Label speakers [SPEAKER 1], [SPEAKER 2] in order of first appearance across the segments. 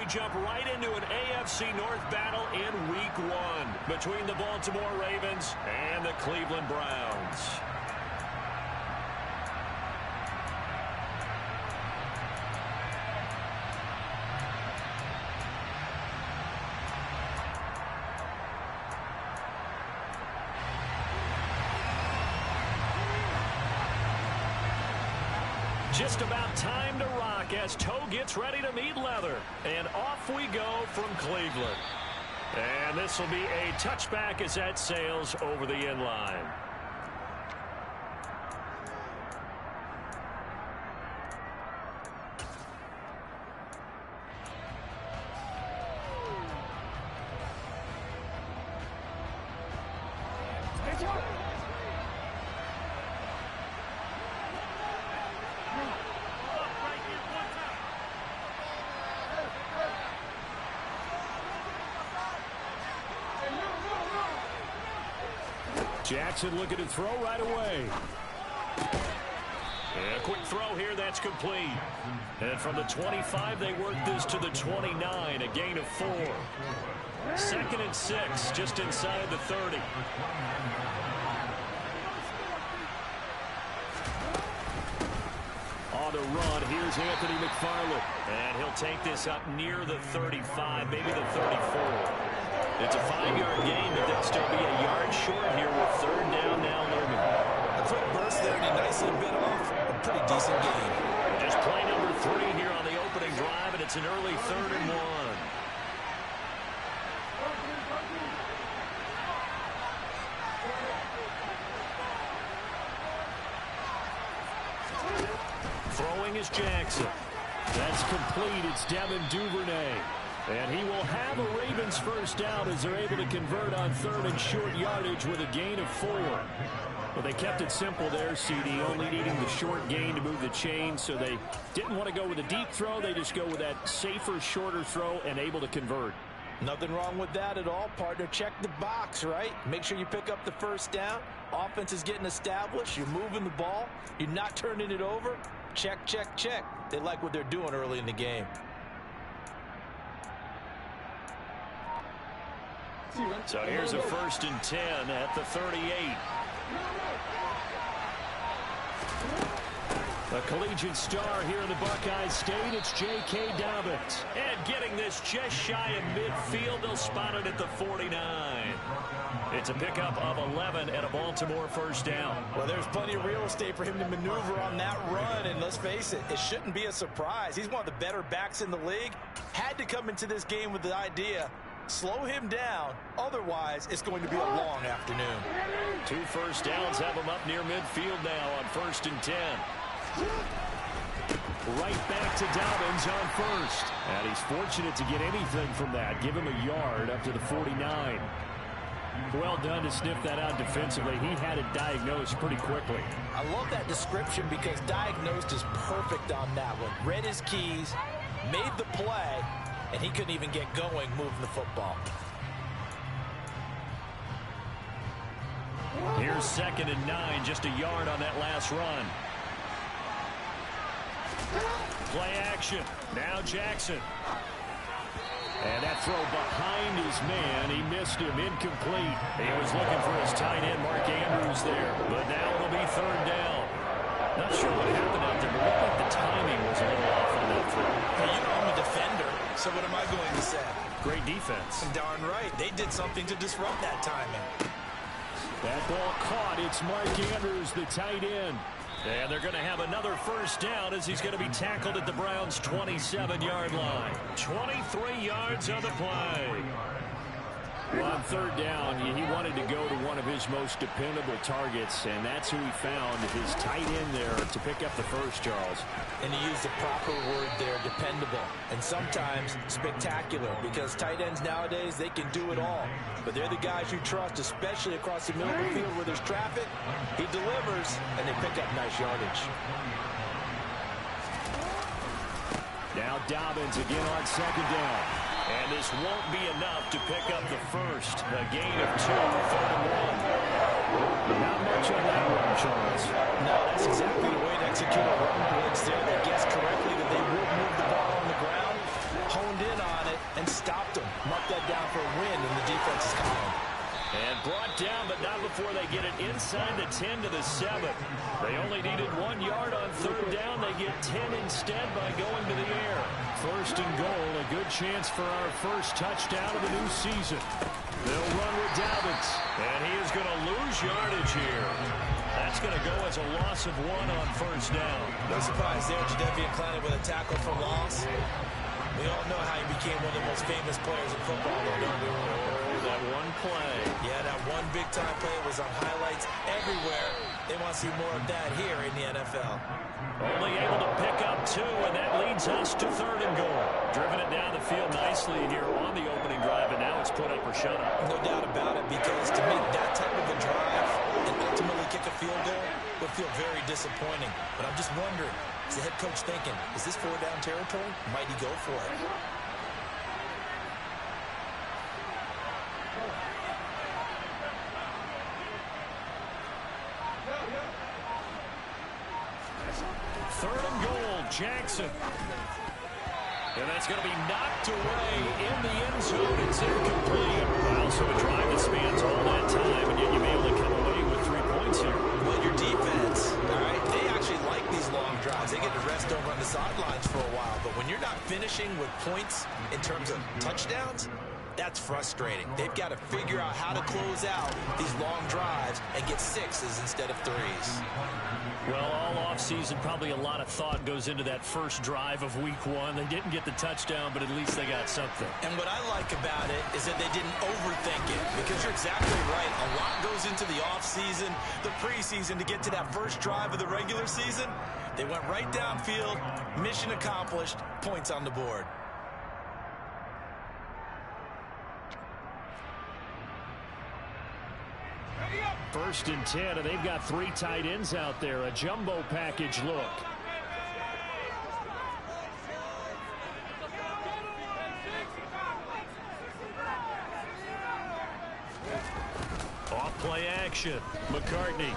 [SPEAKER 1] we jump right into an AFC North battle in Week 1 between the Baltimore Ravens and the Cleveland Browns. Just about time to rock as toe gets ready to meet leather. And off we go from Cleveland. And this will be a touchback as that sails over the end line. Jackson looking to throw right away. And a quick throw here, that's complete. And from the 25, they work this to the 29, a gain of 4. 2nd and 6, just inside the 30. On the run, here's Anthony McFarland. And he'll take this up near the 35, maybe the 34. It's a 5-yard gain, but they'll still be a yard short here with 3rd down now looming.
[SPEAKER 2] A quick burst there, and he nicely bit off a pretty decent gain.
[SPEAKER 1] Just play number 3 here on the opening drive, and it's an early 3rd and 1. Throwing is Jackson. That's complete. It's Devin Duvernay. And he will have a Ravens first down as they're able to convert on 3rd and short yardage with a gain of 4. Well, they kept it simple there, CD, only needing the short gain to move the chain, so they didn't want to go with a deep throw. They just go with that safer, shorter throw and able to convert.
[SPEAKER 2] Nothing wrong with that at all, partner. Check the box, right? Make sure you pick up the first down. Offense is getting established. You're moving the ball. You're not turning it over. Check, check, check. They like what they're doing early in the game.
[SPEAKER 1] So here's a 1st and 10 at the 38. A collegiate star here in the Buckeye State, it's J.K. Dobbins. And getting this just shy of midfield, they'll spot it at the 49. It's a pickup of 11 and a Baltimore first down.
[SPEAKER 2] Well, there's plenty of real estate for him to maneuver on that run, and let's face it, it shouldn't be a surprise. He's one of the better backs in the league. Had to come into this game with the idea, slow him down, otherwise it's going to be a long afternoon.
[SPEAKER 1] 2 first downs have him up near midfield now on 1st and 10. Right back to Dobbins on 1st. And he's fortunate to get anything from that. Give him a yard up to the 49. Well done to sniff that out defensively. He had it diagnosed pretty quickly.
[SPEAKER 2] I love that description because diagnosed is perfect on that one. Read his keys, made the play, and he couldn't even get going moving the football.
[SPEAKER 1] Here's 2nd and 9, just a yard on that last run. Play action. Now Jackson. And that throw behind his man. He missed him. Incomplete. He was looking for his tight end, Mark Andrews, there. But now it'll be 3rd down. Not sure what happened out there, but looked like the timing was a little off on that throw.
[SPEAKER 2] Hey, you know I'm a defender, so what am I going to say?
[SPEAKER 1] Great defense.
[SPEAKER 2] Darn right. They did something to disrupt that timing.
[SPEAKER 1] That ball caught. It's Mark Andrews, the tight end. And they're going to have another first down as he's going to be tackled at the Browns' 27-yard line. 23 yards on the play. Well, on 3rd down, he wanted to go to one of his most dependable targets, and that's who he found, his tight end there to pick up the first, Charles.
[SPEAKER 2] And he used the proper word there, dependable, and sometimes spectacular, because tight ends nowadays, they can do it all. But they're the guys you trust, especially across the middle of the field where there's traffic. He delivers, and they pick up nice yardage.
[SPEAKER 1] Now Dobbins again on 2nd down. And this won't be enough to pick up the first. A gain of 2, 3rd and 1. Not much on that run, Charles.
[SPEAKER 2] No, that's exactly the way to execute a run blitz there. They guessed correctly that they would move the ball on the ground, hone honed in on it and stopped him. Marked that down for a win in the defense's column.
[SPEAKER 1] And brought down, but not before they get it inside the 10 to the 7. They only needed 1 yard on third down. They get 10 instead by going to the air. First and goal, a good chance for our first touchdown of the new season. They'll run with Dobbins, and he is going to lose yardage here. That's going to go as a loss of 1 on first down.
[SPEAKER 2] No surprise there, Jadeveon Clowney with a tackle for loss. We all know how he became one of the most famous players in football, though, don't we?
[SPEAKER 1] That one play.
[SPEAKER 2] Yeah, that one big-time play was on highlights everywhere. They want to see more of that here in the NFL.
[SPEAKER 1] Only able to pick up 2, and that leads us to third and goal. Driven it down the field nicely here on the opening drive, and now it's put up or shut up.
[SPEAKER 2] No doubt about it, because to make that type of a drive and ultimately kick a field goal would feel very disappointing. But I'm just wondering, is the head coach thinking, is this 4-down territory? Might he go for it?
[SPEAKER 1] Third and goal, Jackson. And that's going to be knocked away in the end zone. It's incomplete. Well, so a drive that spans all that time, and yet you may only come away with 3 points here.
[SPEAKER 2] Well, your defense, all right, they actually like these long drives. They get to rest over on the sidelines for a while. But when you're not finishing with points in terms of touchdowns, that's frustrating. They've got to figure out how to close out these long drives and get 6s instead of 3s.
[SPEAKER 1] Well, all offseason, probably a lot of thought goes into that first drive of week 1. They didn't get the touchdown, but at least they got something.
[SPEAKER 2] And what I like about it is that they didn't overthink it, because you're exactly right. A lot goes into the offseason, the preseason, to get to that first drive of the regular season. They went right downfield, mission accomplished, points on the board.
[SPEAKER 1] First and 10, and they've got 3 tight ends out there. A jumbo package look. Off play action. McCartney.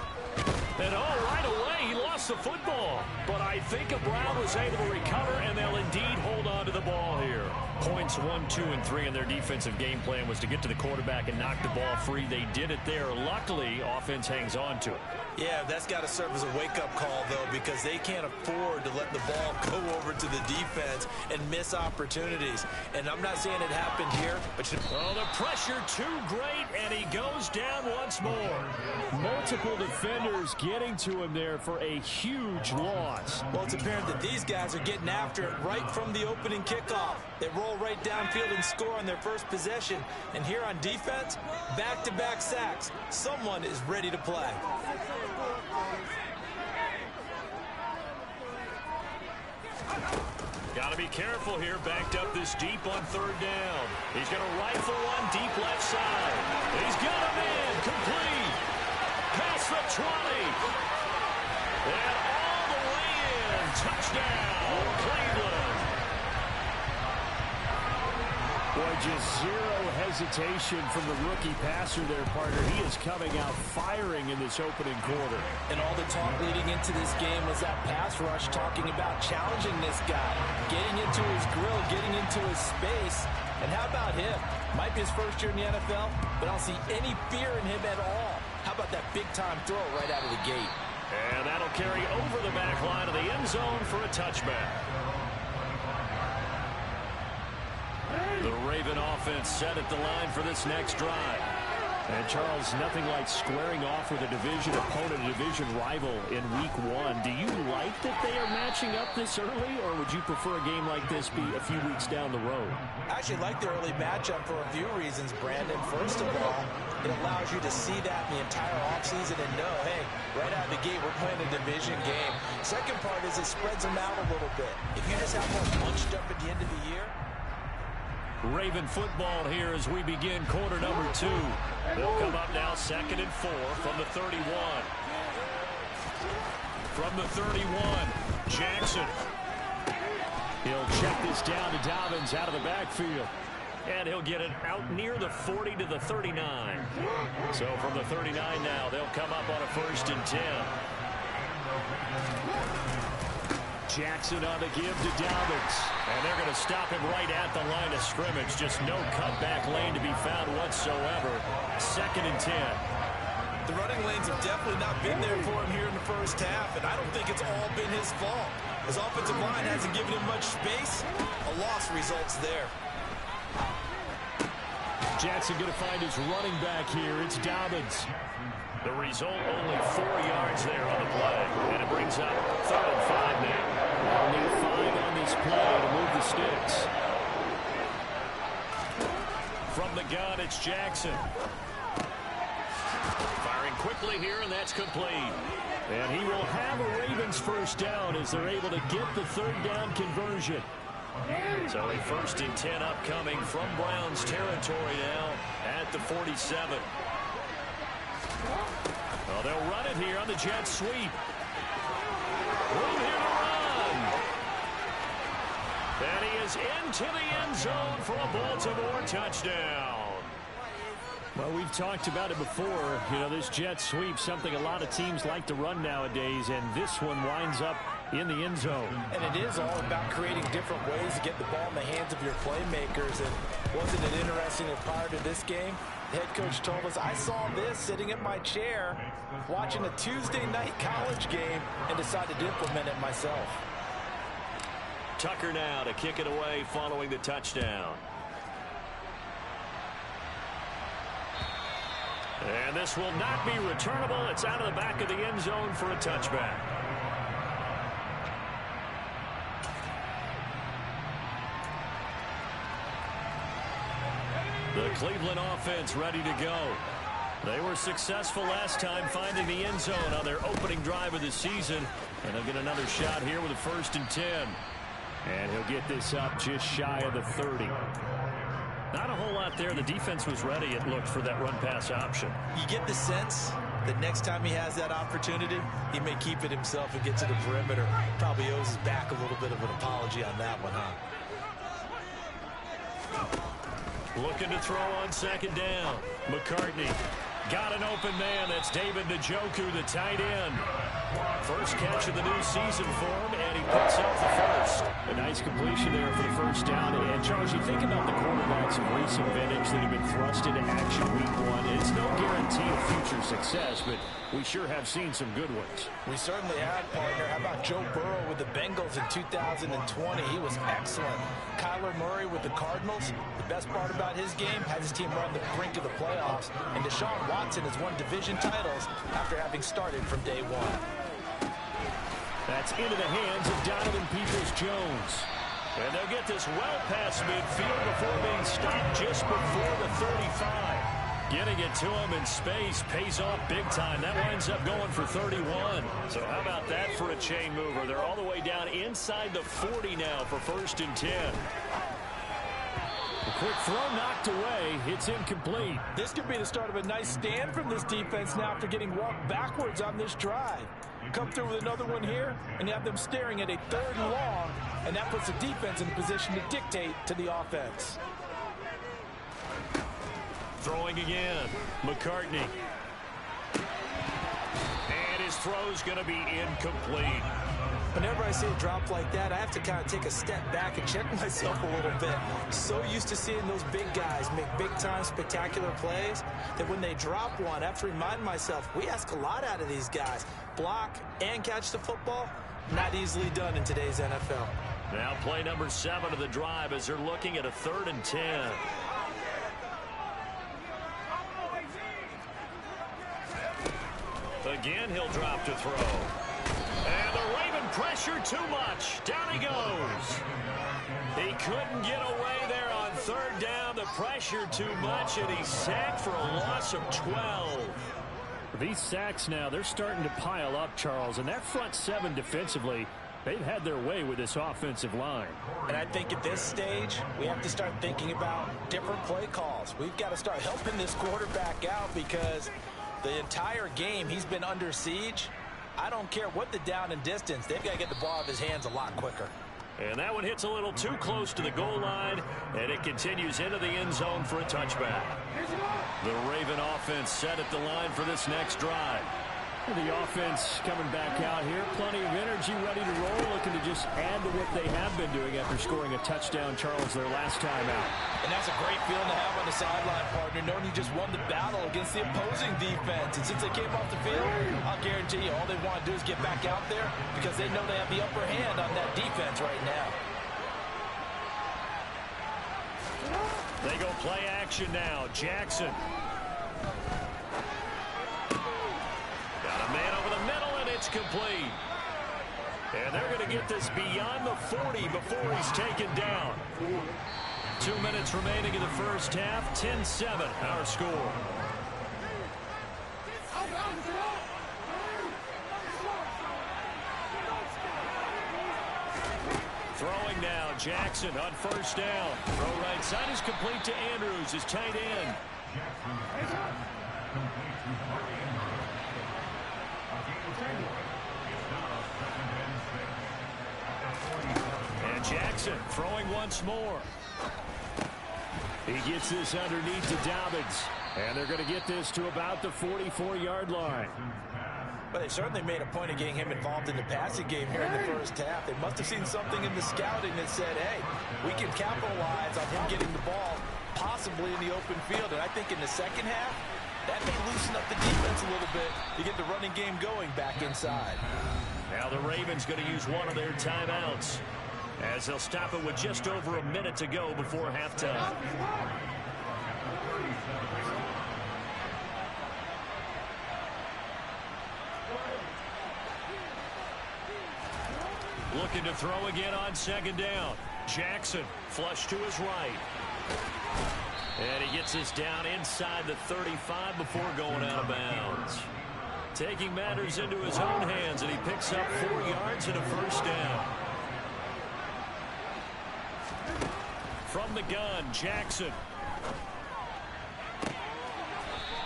[SPEAKER 1] And right away, he lost the football. But I think Brown was able to recover, and they'll indeed hold on to the ball here. Points 1, 2, and 3 in their defensive game plan was to get to the quarterback and knock the ball free. They did it there. Luckily, offense hangs on to it.
[SPEAKER 2] Yeah, that's got to serve as a wake-up call, though, because they can't afford to let the ball go over to the defense and miss opportunities. And I'm not saying it happened here, but
[SPEAKER 1] the pressure too great, and he goes down once more. Multiple defenders getting to him there for a huge loss.
[SPEAKER 2] Well, it's apparent that these guys are getting after it right from the opening kickoff. They roll right downfield and score on their first possession. And here on defense, back-to-back sacks. Someone is ready to play.
[SPEAKER 1] Got to be careful here, backed up this deep on third down. He's going to rifle one deep left side. He's got him in, complete. Past the 20. And all the way in. Touchdown, Cleveland. Boy, just zero hesitation from the rookie passer there, partner. He is coming out firing in this opening quarter.
[SPEAKER 2] And all the talk leading into this game was that pass rush, talking about challenging this guy, getting into his grill, getting into his space. And how about him? Might be his first year in the NFL, but I don't see any fear in him at all. How about that big-time throw right out of the gate?
[SPEAKER 1] And that'll carry over the back line of the end zone for a touchback. The Raven offense set at the line for this next drive. And, Charles, nothing like squaring off with a division opponent, a division rival in week 1. Do you like that they are matching up this early, or would you prefer a game like this be a few weeks down the road?
[SPEAKER 2] I actually like the early matchup for a few reasons, Brandon. First of all, it allows you to see that in the entire offseason and know, hey, right out of the gate, we're playing a division game. Second part is it spreads them out a little bit. If you just have one bunched up at the end of the year,
[SPEAKER 1] Raven football here as we begin quarter number 2. They'll come up now 2nd and 4 from the 31. From the 31, Jackson. He'll check this down to Dobbins out of the backfield. And he'll get it out near the 40 to the 39. So from the 39 now, they'll come up on a 1st and 10. Jackson on the give to Dobbins. And they're going to stop him right at the line of scrimmage. Just no cutback lane to be found whatsoever. 2nd and 10.
[SPEAKER 2] The running lanes have definitely not been there for him here in the first half, and I don't think it's all been his fault. His offensive line hasn't given him much space. A loss results there.
[SPEAKER 1] Jackson going to find his running back here. It's Dobbins. The result, only 4 yards there on the play. And it brings up 3rd and 5 now. They'll need 5 on this play to move the sticks. From the gun, it's Jackson. Firing quickly here, and that's complete. And he will have a Ravens first down as they're able to get the 3rd down conversion. So a 1st and 10 upcoming from Browns territory now at the 47. Well, they'll run it here on the jet sweep. Room here to run. And he is into the end zone for a Baltimore touchdown. Well, we've talked about it before. You know, this jet sweep, something a lot of teams like to run nowadays, and this one winds up in the end zone.
[SPEAKER 2] And it is all about creating different ways to get the ball in the hands of your playmakers. And wasn't it interesting that prior to this game, the head coach told us, I saw this sitting in my chair watching a Tuesday night college game and decided to implement it myself.
[SPEAKER 1] Tucker now to kick it away following the touchdown. And this will not be returnable. It's out of the back of the end zone for a touchback. The Cleveland offense ready to go. They were successful last time finding the end zone on their opening drive of the season. And they'll get another shot here with a 1st and 10. And he'll get this up just shy of the 30. Not a whole lot there. The defense was ready, it looked, for that run-pass option.
[SPEAKER 2] You get the sense that next time he has that opportunity, he may keep it himself and get to the perimeter. Probably owes his back a little bit of an apology on that one, huh?
[SPEAKER 1] Looking to throw on 2nd down. McCartney got an open man. That's David Njoku, the tight end. First catch of the new season for him, and he puts up the first. A nice completion there for the first down. And Charles, you think about the quarterbacks of recent vintage that have been thrust into action week 1. It's no guarantee of future success, but we sure have seen some good ones.
[SPEAKER 2] We certainly have, partner. How about Joe Burrow with the Bengals in 2020? He was excellent. Kyler Murray with the Cardinals. The best part about his game, had his team run the brink of the playoffs. And Deshaun Watson has won division titles after having started from day 1.
[SPEAKER 1] That's into the hands of Donovan Peoples-Jones. And they'll get this well past midfield before being stopped just before the 35. Getting it to him in space pays off big time. That winds up going for 31. So how about that for a chain mover? They're all the way down inside the 40 now for 1st and 10. A quick throw knocked away. It's incomplete.
[SPEAKER 2] This could be the start of a nice stand from this defense now after getting walked backwards on this drive. Come through with another one here, and you have them staring at a 3rd and long, and that puts the defense in a position to dictate to the offense.
[SPEAKER 1] Throwing again, McCartney. And his throw's going to be incomplete.
[SPEAKER 2] Whenever I see a drop like that, I have to kind of take a step back and check myself a little bit. So used to seeing those big guys make big-time spectacular plays that when they drop one, I have to remind myself, we ask a lot out of these guys. Block and catch the football, not easily done in today's NFL.
[SPEAKER 1] Now play number 7 of the drive as they're looking at a 3rd and 10. Again, he'll drop to throw. And the Raven pressure too much. Down he goes. He couldn't get away there on 3rd down. The pressure too much, and he's sacked for a loss of 12. These sacks now, they're starting to pile up, Charles. And that front 7 defensively, they've had their way with this offensive line.
[SPEAKER 2] And I think at this stage, we have to start thinking about different play calls. We've got to start helping this quarterback out because the entire game he's been under siege. I don't care what the down and distance. They've got to get the ball out of his hands a lot quicker.
[SPEAKER 1] And that one hits a little too close to the goal line, and it continues into the end zone for a touchback. The Raven offense set at the line for this next drive. The offense coming back out here. Plenty of energy, ready to roll, looking to just add to what they have been doing after scoring a touchdown, Charles, their last time out.
[SPEAKER 2] And that's a great feeling to have on the sideline, partner, knowing you just won the battle against the opposing defense. And since they came off the field, I'll guarantee you all they want to do is get back out there because they know they have the upper hand on that defense right now.
[SPEAKER 1] They go play action now. Jackson. Got a man over the middle, and it's complete. And they're going to get this beyond the 40 before he's taken down. 2 minutes remaining in the first half. 10-7, our score. Throwing now, Jackson on first down. Throw right side is complete to Andrews, his tight end. And Jackson throwing once more. He gets this underneath to Dobbins. And they're going to get this to about the 44-yard line.
[SPEAKER 2] But they certainly made a point of getting him involved in the passing game here in the first half. They must have seen something in the scouting that said, hey, we can capitalize on him getting the ball possibly in the open field. And I think in the second half, that may loosen up the defense a little bit to get the running game going back inside.
[SPEAKER 1] Now the Ravens going to use one of their timeouts as they'll stop it with just over a minute to go before halftime. Looking to throw again on second down. Jackson flush to his right. And he gets us down inside the 35 before going out of bounds. Taking matters into his own hands, and he picks up 4 yards and a first down. From the gun, Jackson.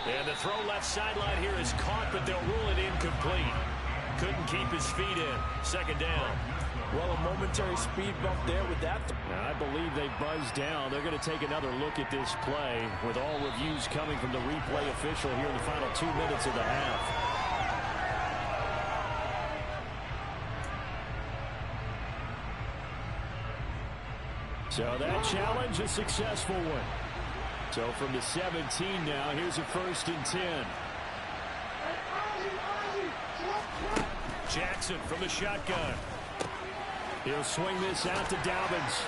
[SPEAKER 1] And the throw left sideline here is caught, but they'll rule it incomplete. Couldn't keep his feet in. Second down.
[SPEAKER 2] Well, a momentary speed bump there with that.
[SPEAKER 1] Now, I believe they buzzed down. They're going to take another look at this play with all reviews coming from the replay official here in the final 2 minutes of the half. So that challenge, a successful one. So from the 17 now, here's a 1st and 10. Jackson from the shotgun. He'll swing this out to Dobbins.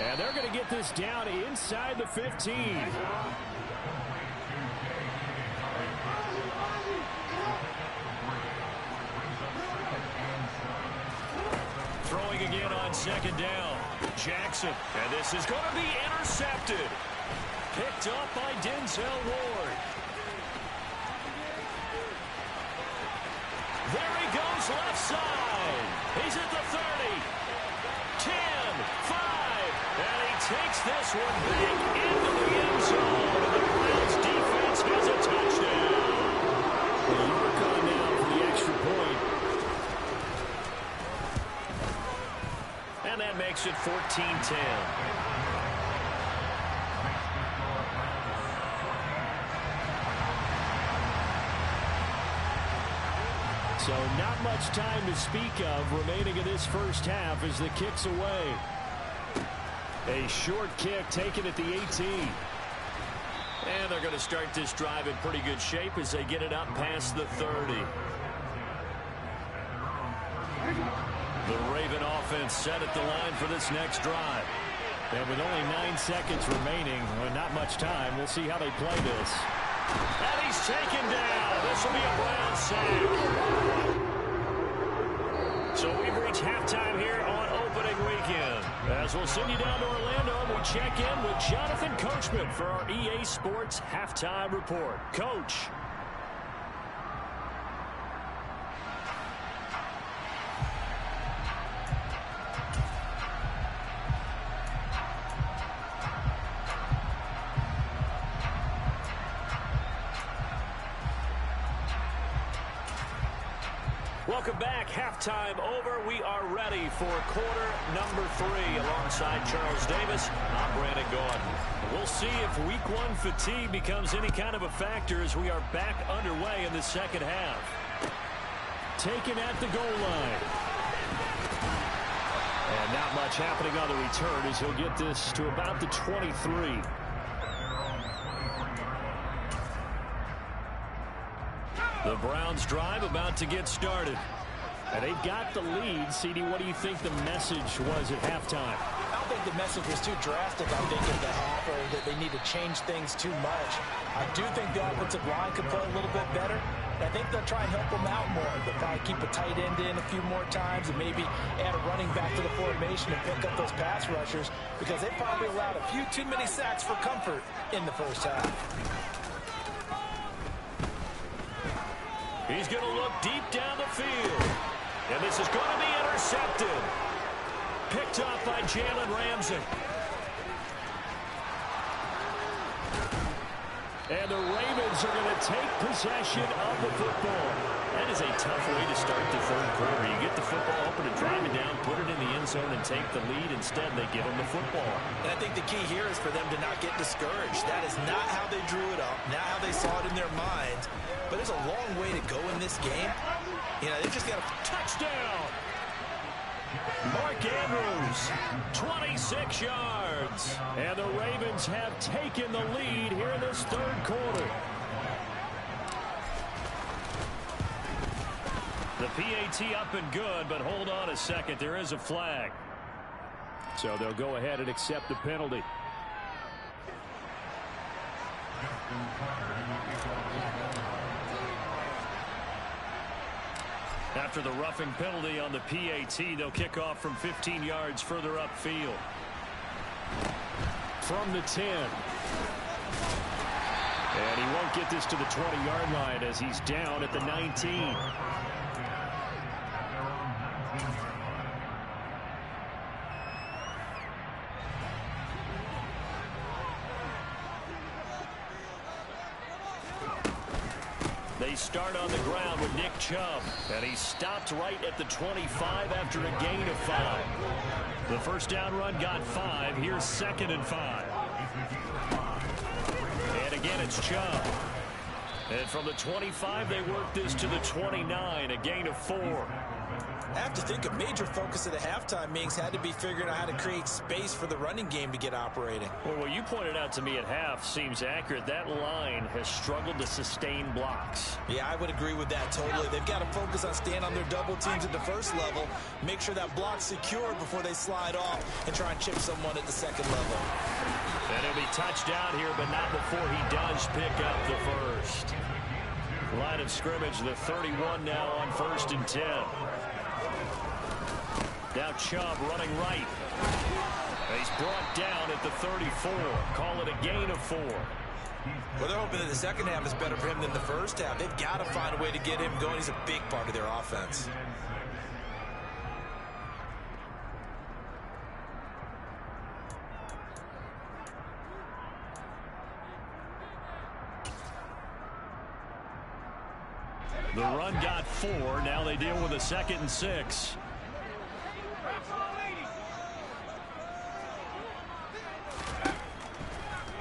[SPEAKER 1] And they're going to get this down inside the 15. Throwing again on second down. Jackson. And this is going to be intercepted. Picked up by Denzel Ward. There he goes left side. He's at the 30. 10, 5, and he takes this one back into the end zone. The Browns defense has a touchdown. Well, York on now for the extra point. And that makes it 14-10. So not much time to speak of remaining in this first half as the kick's away. A short kick taken at the 18. And they're going to start this drive in pretty good shape as they get it up past the 30. The Raven offense set at the line for this next drive. And with only 9 seconds remaining, well, not much time, we'll see how they play this. And he's taken down. This will be a Brown sack. So we've reached halftime here on opening weekend. As we'll send you down to Orlando, and we check in with Jonathan Coachman for our EA Sports Halftime Report. Coach. Welcome back. Halftime over. We are ready for quarter number 3 alongside Charles Davis. I'm Brandon Gordon. We'll see if week 1 fatigue becomes any kind of a factor as we are back underway in the second half. taken at the goal line. And not much happening on the return as he'll get this to about the 23. The Browns drive about to get started. And they've got the lead. CD, what do you think the message was at halftime?
[SPEAKER 2] I don't think the message was too drastic, I think, at the half, or that they need to change things too much. I do think the offensive line could play a little bit better. I think they'll try and help them out more. They'll probably keep a tight end in a few more times and maybe add a running back to the formation and pick up those pass rushers, because they probably allowed a few too many sacks for comfort in the first half.
[SPEAKER 1] He's going to look deep down the field. And this is going to be intercepted. Picked off by Jalen Ramsey. And the Ravens are going to take possession of the football. That is a tough way to start the third quarter. You get the football open and drive it down, put it in the end zone, and take the lead. Instead, they give them the football.
[SPEAKER 2] And I think the key here is for them to not get discouraged. That is not how they drew it up, not how they saw it in their minds. But there's a long way to go in this game. You know, they just got a
[SPEAKER 1] touchdown. Mark Andrews, 26 yards. And the Ravens have taken the lead here in this third quarter. The PAT up and good, but hold on a second. There is a flag. So they'll go ahead and accept the penalty. After the roughing penalty on the PAT, they'll kick off from 15 yards further upfield. From the 10. And he won't get this to the 20-yard line as he's down at the 19. They start on the ground with Nick Chubb, and he stopped right at the 25 after a gain of 5. The first down run got 5. Here's 2nd and 5. And again, it's Chubb. And from the 25, they work this to the 29, a gain of 4.
[SPEAKER 2] I have to think a major focus of the halftime meetings had to be figuring out how to create space for the running game to get operating.
[SPEAKER 1] Well, what you pointed out to me at half seems accurate. That line has struggled to sustain blocks.
[SPEAKER 2] Yeah, I would agree with that totally. They've got to focus on staying on their double teams at the first level, make sure that block's secured before they slide off and try and chip someone at the second level.
[SPEAKER 1] And he'll be touched down here, but not before he does pick up the first. Line of scrimmage, the 31 now on 1st and 10. Now Chubb running right. He's brought down at the 34. Call it a gain of 4.
[SPEAKER 2] Well, they're hoping that the second half is better for him than the first half. They've got to find a way to get him going. He's a big part of their offense.
[SPEAKER 1] The run got 4. Now they deal with a 2nd and 6.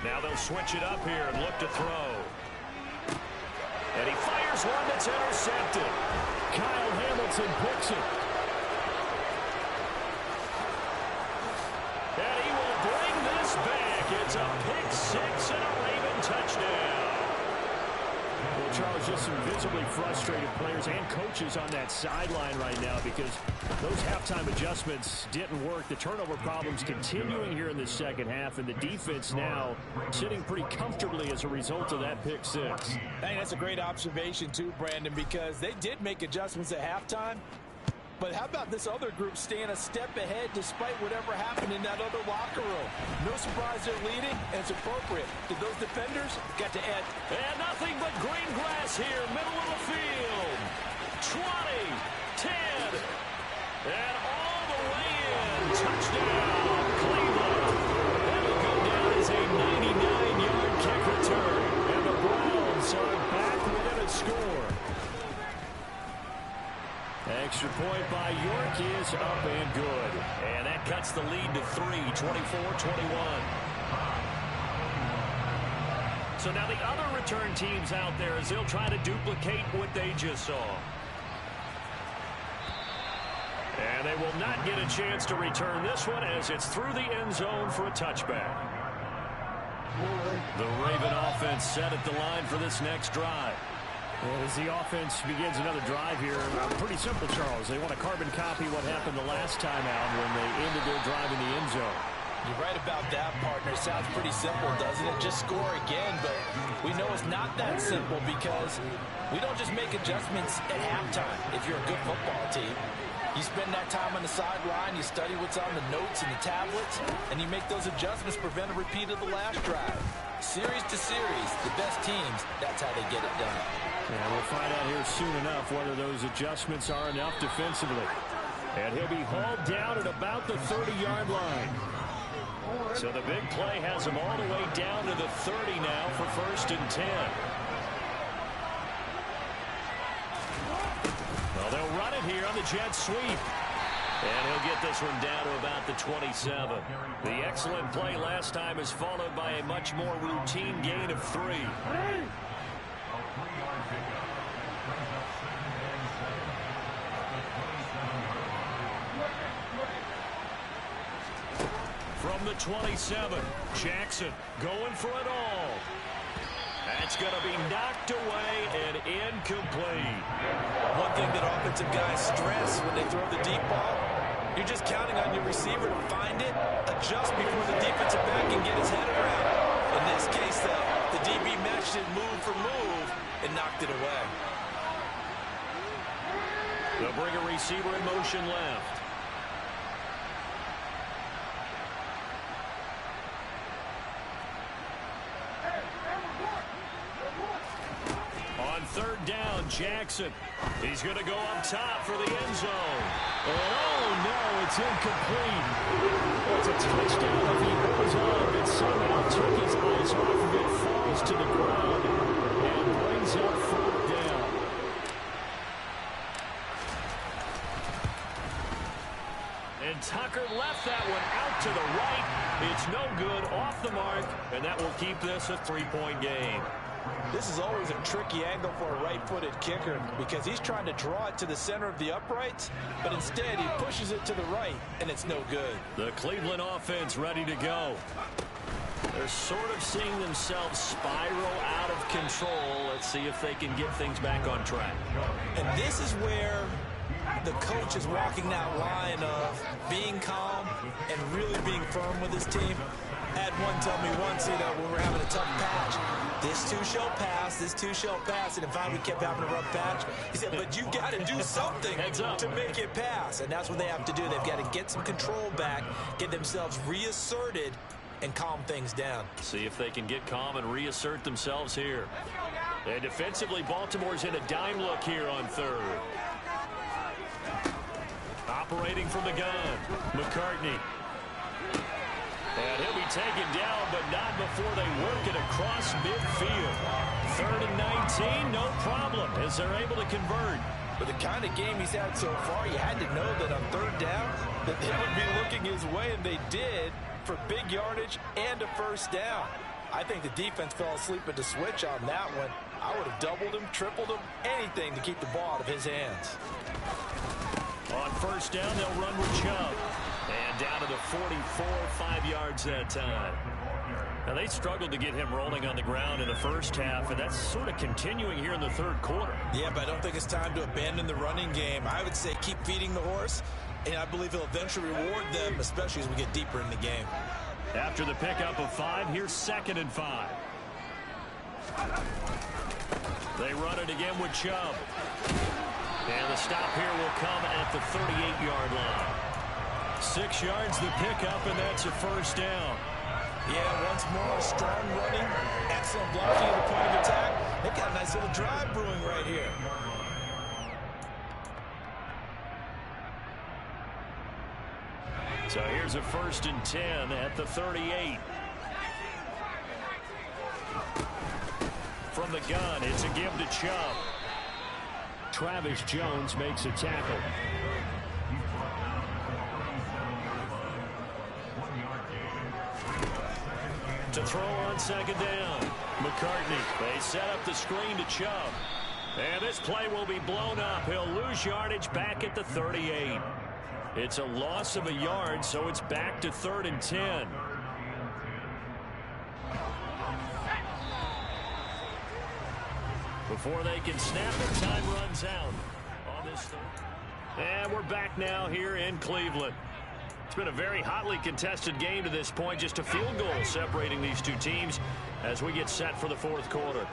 [SPEAKER 1] Now they'll switch it up here and look to throw. And he fires one that's intercepted. Kyle Hamilton picks it. And he will bring this back. It's a pick 6 and a Raven touchdown. Well, Charles, just some visibly frustrated players and coaches on that sideline right now because those halftime adjustments didn't work. The turnover problems continuing here in the second half, and the defense now sitting pretty comfortably as a result of that pick 6.
[SPEAKER 2] I think that's a great observation, too, Brandon, because they did make adjustments at halftime. But how about this other group staying a step ahead despite whatever happened in that other locker room? No surprise they're leading, and it's appropriate. Did those defenders got to add?
[SPEAKER 1] And nothing but green grass here, middle of the field. 20, 10, and all the way in. Touchdown, Cleveland. That'll go down as a 99-yard kick return. And the Browns are back within a score. Extra point by York is up and good. And that cuts the lead to 3, 24-21. So now the other return teams out there as they'll try to duplicate what they just saw. And they will not get a chance to return this one as it's through the end zone for a touchback. The Raven offense set at the line for this next drive.
[SPEAKER 3] Well, as the offense begins another drive here, pretty simple, Charles. They want to carbon copy what happened the last time out when they ended their drive in the end zone.
[SPEAKER 2] You're right about that, partner. Sounds pretty simple, doesn't it? Just score again, but we know it's not that simple because we don't just make adjustments at halftime if you're a good football team. You spend that time on the sideline, you study what's on the notes and the tablets, and you make those adjustments, prevent a repeat of the last drive. Series to series, the best teams, that's how they get it done.
[SPEAKER 3] Yeah, we'll find out here soon enough whether those adjustments are enough defensively.
[SPEAKER 1] And he'll be hauled down at about the 30-yard line. So the big play has him all the way down to the 30 now for 1st and 10. Well, they'll run it here on the jet sweep. And he'll get this one down to about the 27. The excellent play last time is followed by a much more routine gain of 3. From the 27, Jackson going for it all. That's going to be knocked away and incomplete.
[SPEAKER 2] One thing that offensive guys stress when they throw the deep ball, you're just counting on your receiver to find it, adjust before the defensive back can get his head around it. In this case, the DB matched it move for move and knocked it away.
[SPEAKER 1] They'll bring a receiver in motion left. On 3rd down, Jackson. He's going to go up top for the end zone. Oh, no, it's incomplete. It's a touchdown if he goes on, but somehow took his eyes off of it, falls to the ground, and brings up 4th down. And Tucker left that one out to the right. It's no good, off the mark, and that will keep this a 3-point game.
[SPEAKER 2] This is always a tricky angle for a right-footed kicker because he's trying to draw it to the center of the uprights, but instead he pushes it to the right, and it's no good.
[SPEAKER 1] The Cleveland offense ready to go. They're sort of seeing themselves spiral out of control. Let's see if they can get things back on track.
[SPEAKER 2] And this is where the coach is walking that line of being calm and really being firm with his team. I had one tell me once, when we're having a tough patch, this too shall pass, this too shall pass. And if we kept having a rough patch, he said, but you got to do something to make it pass. And that's what they have to do. They've got to get some control back, get themselves reasserted, and calm things down.
[SPEAKER 1] See if they can get calm and reassert themselves here. And defensively, Baltimore's in a dime look here on 3rd. Operating from the gun, McCartney. And he'll be taken down, but not before they work it across midfield. 3rd and 19, no problem, as they're able to convert.
[SPEAKER 2] But the kind of game he's had so far, you had to know that on 3rd down, that they would be looking his way, and they did, for big yardage and a 1st down. I think the defense fell asleep at the switch on that one. I would have doubled him, tripled him, anything to keep the ball out of his hands.
[SPEAKER 1] On 1st down, they'll run with Chubb. And down to the 44, 5 yards that time. Now, they struggled to get him rolling on the ground in the first half, and that's sort of continuing here in the 3rd quarter.
[SPEAKER 2] Yeah, but I don't think it's time to abandon the running game. I would say keep feeding the horse, and I believe he'll eventually reward them, especially as we get deeper in the game.
[SPEAKER 1] After the pickup of 5, here's 2nd and 5. They run it again with Chubb. And the stop here will come at the 38-yard line. 6 yards the pickup, and that's a 1st down.
[SPEAKER 2] Yeah, once more, strong running, excellent blocking at the point of attack. They've got a nice little drive brewing right here.
[SPEAKER 1] So here's a 1st and 10 at the 38. From the gun, it's a give to Chubb. Travis Jones makes a tackle. To throw on 2nd down. McCartney. They set up the screen to Chubb. And this play will be blown up. He'll lose yardage back at the 38. It's a loss of a yard, so it's back to 3rd and 10. Before they can snap it, time runs out on this third. And we're back now here in Cleveland. It's been a very hotly contested game to this point. Just a field goal separating these two teams as we get set for the 4th quarter.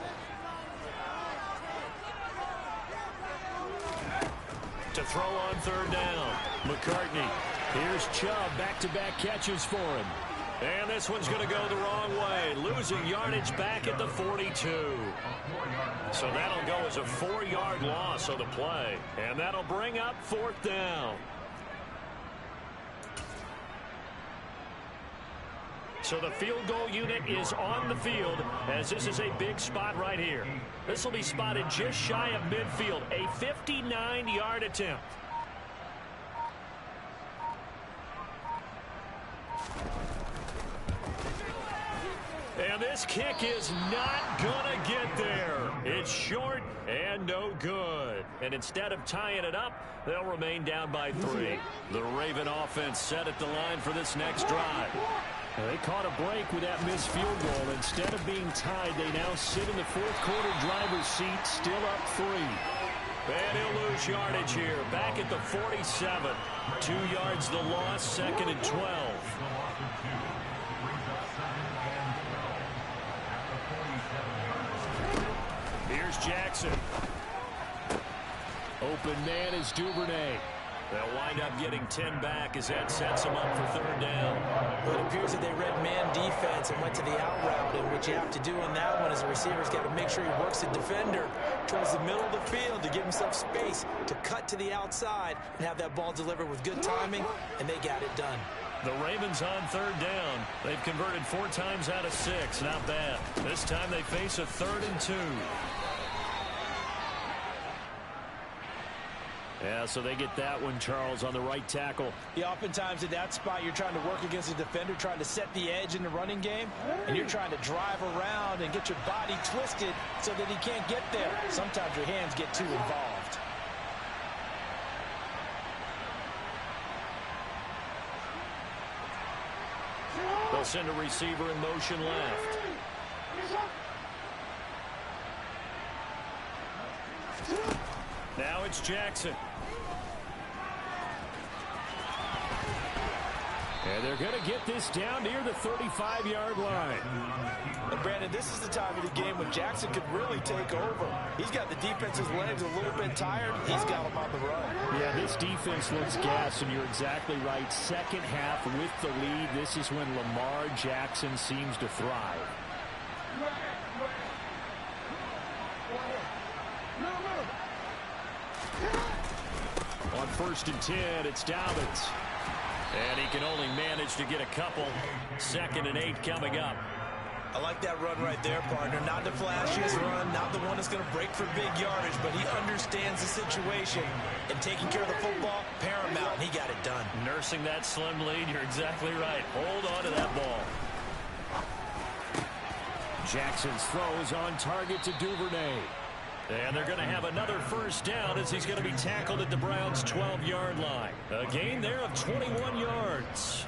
[SPEAKER 1] To throw on 3rd down. McCartney. Here's Chubb. Back-to-back catches for him. And this one's going to go the wrong way. Losing yardage back at the 42. So that'll go as a 4-yard loss on the play. And that'll bring up 4th down. So the field goal unit is on the field as this is a big spot right here. This will be spotted just shy of midfield. A 59-yard attempt. And this kick is not going to get there. It's short and no good. And instead of tying it up, they'll remain down by 3. The Raven offense set at the line for this next drive. They caught a break with that missed field goal. Instead of being tied, they now sit in the 4th quarter driver's seat, still up 3. And he'll lose yardage here. Back at the 47. 2 yards the loss, 2nd and 12. Here's Jackson. Open man is Duvernay. They'll wind up getting 10 back as that sets them up for 3rd down.
[SPEAKER 2] Well, it appears that they read man defense and went to the out route. And what you have to do on that one is the receiver's got to make sure he works the defender towards the middle of the field to give himself space to cut to the outside and have that ball delivered with good timing, and they got it done.
[SPEAKER 1] The Ravens on 3rd down. They've converted 4 times out of 6. Not bad. This time they face a 3rd and 2. Yeah, so they get that one, Charles, on the right tackle.
[SPEAKER 2] Yeah, oftentimes at that spot, you're trying to work against a defender, trying to set the edge in the running game, and you're trying to drive around and get your body twisted so that he can't get there. Sometimes your hands get too involved.
[SPEAKER 1] They'll send a receiver in motion left. Now it's Jackson. And they're going to get this down near the 35-yard line.
[SPEAKER 2] And Brandon, this is the time of the game when Jackson could really take over. He's got the defense's legs a little bit tired. He's got them on the run.
[SPEAKER 3] Yeah, this defense looks gassed, and you're exactly right. Second half with the lead, this is when Lamar Jackson seems to thrive. On 1st and 10, it's Dobbins. And he can only manage to get a couple. 2nd and 8 coming up.
[SPEAKER 2] I like that run right there, partner. Not the flashiest run, not the one that's going to break for big yardage, but he understands the situation. And taking care of the football, paramount, and he got it done.
[SPEAKER 1] Nursing that slim lead, you're exactly right. Hold on to that ball. Jackson's throw is on target to Duvernay. And they're going to have another 1st down as he's going to be tackled at the Browns' 12-yard line. A gain there of 21 yards.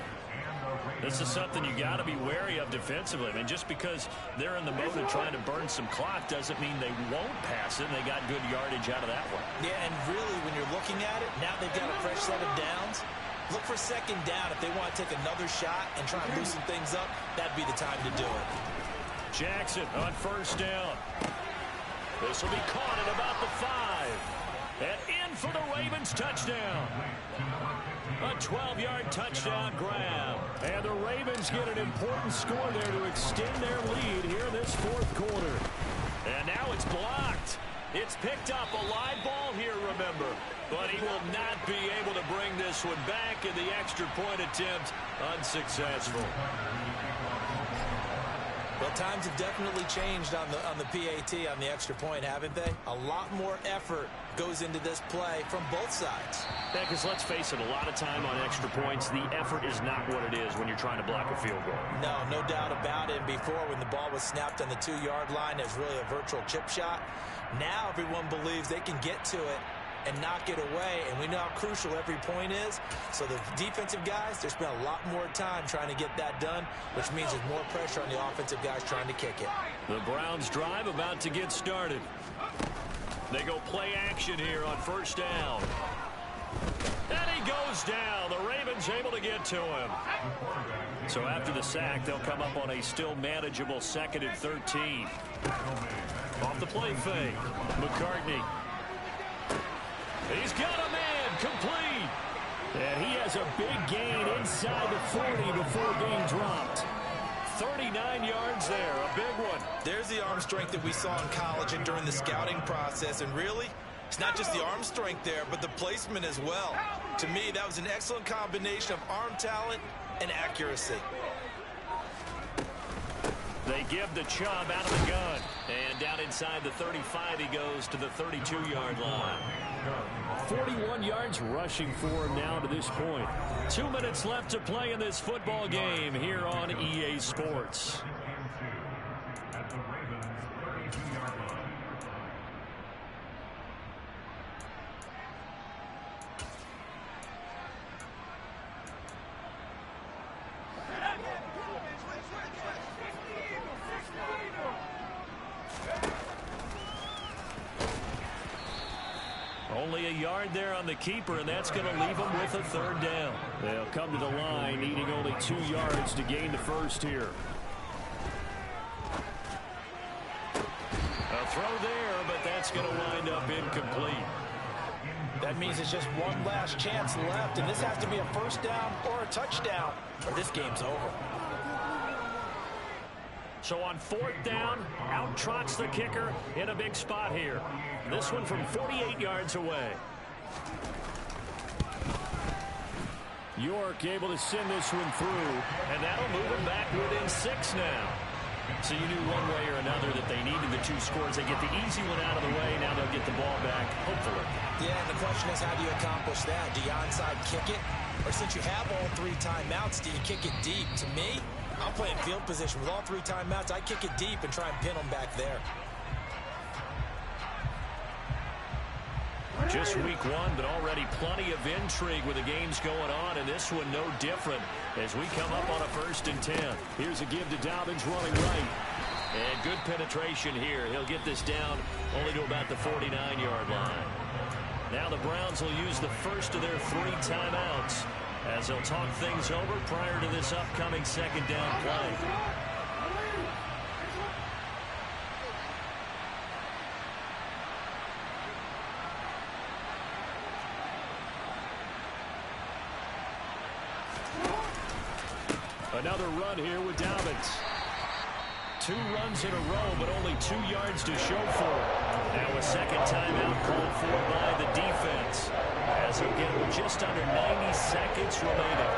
[SPEAKER 1] This is something you got to be wary of defensively. I mean, just because they're in the mode of trying to burn some clock doesn't mean they won't pass it. They got good yardage out of that one.
[SPEAKER 2] Yeah, and really, when you're looking at it, now they've got a fresh set of downs. Look for 2nd down. If they want to take another shot and try and loosen things up, that'd be the time to do it.
[SPEAKER 1] Jackson on 1st down. This will be caught at about the 5. And in for the Ravens touchdown. A 12-yard touchdown grab. And the Ravens get an important score there to extend their lead here in this 4th quarter. And now it's blocked. It's picked up, a live ball here, remember. But he will not be able to bring this one back, and the extra point attempt unsuccessful.
[SPEAKER 2] Well, times have definitely changed on the PAT, on the extra point, haven't they? A lot more effort goes into this play from both sides.
[SPEAKER 1] Yeah, because let's face it, a lot of time on extra points, the effort is not what it is when you're trying to block a field goal.
[SPEAKER 2] No doubt about it. Before, when the ball was snapped on the 2-yard line, it was really a virtual chip shot. Now everyone believes they can get to it and knock it away. And we know how crucial every point is. So the defensive guys, they spend a lot more time trying to get that done, which means there's more pressure on the offensive guys trying to kick it.
[SPEAKER 1] The Browns drive about to get started. They go play action here on first down. And he goes down. The Ravens able to get to him. So after the sack, they'll come up on a still manageable 2nd and 13. Off the play fake. McCartney. He's got a man complete. And he has a big gain inside the 40 before being dropped. 39 yards there, a big one.
[SPEAKER 2] There's the arm strength that we saw in college and during the scouting process. And really, it's not just the arm strength there, but the placement as well. To me, that was an excellent combination of arm talent and accuracy.
[SPEAKER 1] They give the Chubb out of the gun. And down inside the 35, he goes to the 32-yard line. 41 yards rushing for him now to this point. 2 minutes left to play in this football game here on EA Sports. Only a yard there on the keeper, and that's going to leave them with a 3rd down. They'll come to the line, needing only 2 yards to gain the first here. A throw there, but that's going to wind up incomplete.
[SPEAKER 2] That means it's just one last chance left, and this has to be a 1st down or a touchdown, or this game's over.
[SPEAKER 1] So on 4th down, out trots the kicker in a big spot here. This one from 48 yards away. York able to send this one through, and that'll move them back within 6 now. So you knew one way or another that they needed the 2 scores. They get the easy one out of the way. Now they'll get the ball back, hopefully.
[SPEAKER 2] Yeah, and the question is, how do you accomplish that? Do you onside kick it? Or since you have all 3 timeouts, do you kick it deep? To me, I'm playing field position. With all 3 timeouts, I kick it deep and try and pin them back there.
[SPEAKER 1] Just week 1, but already plenty of intrigue with the games going on, and this one no different as we come up on a 1st and 10. Here's a give to Dobbins running right. And good penetration here. He'll get this down only to about the 49-yard line. Now the Browns will use the first of their 3 timeouts as they'll talk things over prior to this upcoming 2nd down play. Another run here with Dobbins. 2 runs in a row, but only 2 yards to show for it. Now a 2nd timeout called for by the defense, as he'll get with just under 90 seconds remaining.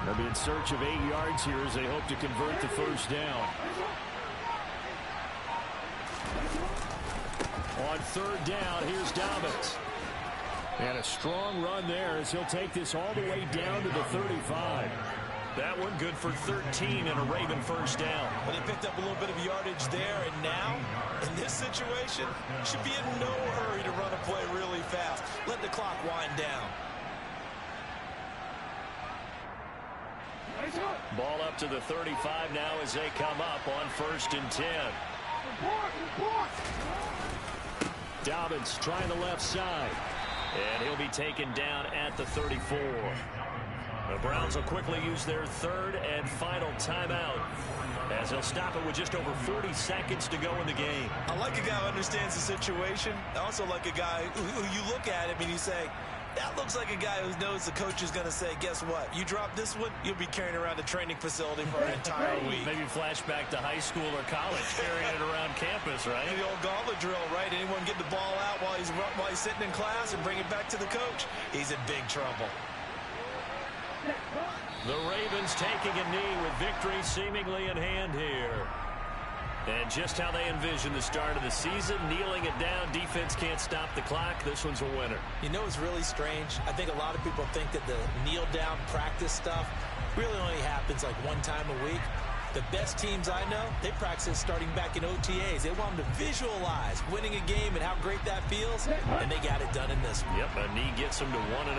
[SPEAKER 1] They'll be in search of 8 yards here as they hope to convert the 1st down. On 3rd down, here's Dobbins. And a strong run there as he'll take this all the way down to the 35. That one good for 13 and a Raven 1st down.
[SPEAKER 2] Well, they picked up a little bit of yardage there, and now, in this situation, should be in no hurry to run a play really fast. Let the clock wind down.
[SPEAKER 1] Ball up to the 35 now as they come up on 1st and 10. Dobbins trying the left side. And he'll be taken down at the 34. The Browns will quickly use their 3rd and final timeout, as they'll stop it with just over 40 seconds to go in the game.
[SPEAKER 2] I like a guy who understands the situation. I also like a guy who you look at him and you say, that looks like a guy who knows the coach is going to say, guess what? You drop this one, you'll be carrying around a training facility for an entire week.
[SPEAKER 1] Maybe flashback to high school or college, carrying it around campus, right?
[SPEAKER 2] The old gauntlet drill, right? Anyone get the ball out while he's sitting in class and bring it back to the coach? He's in big trouble.
[SPEAKER 1] The Ravens taking a knee with victory seemingly in hand here. And just how they envision the start of the season, kneeling it down, defense can't stop the clock. This one's a winner.
[SPEAKER 2] You know what's really strange? I think a lot of people think that the kneel-down practice stuff really only happens like one time a week. The best teams I know, they practice starting back in OTAs. They want them to visualize winning a game and how great that feels, and they got it done in this one.
[SPEAKER 1] Yep, a knee gets them to 1-0.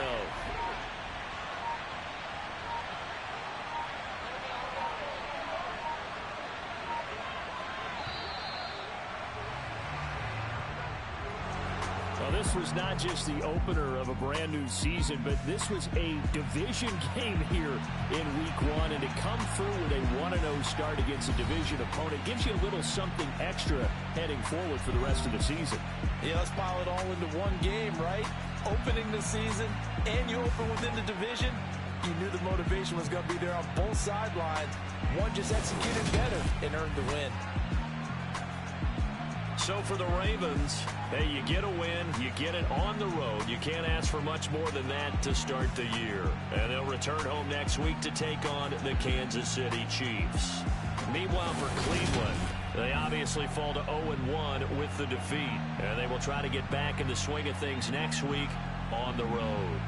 [SPEAKER 1] This was not just the opener of a brand new season, but this was a division game here in week 1, and to come through with a 1-0 start against a division opponent gives you a little something extra heading forward for the rest of the season.
[SPEAKER 2] Yeah, let's pile it all into one game, right? Opening the season, and you open within the division. You knew the motivation was going to be there on both sidelines. One just executed better and earned the win.
[SPEAKER 1] So for the Ravens, hey, you get a win, you get it on the road. You can't ask for much more than that to start the year. And they'll return home next week to take on the Kansas City Chiefs. Meanwhile, for Cleveland, they obviously fall to 0-1 with the defeat. And they will try to get back in the swing of things next week on the road.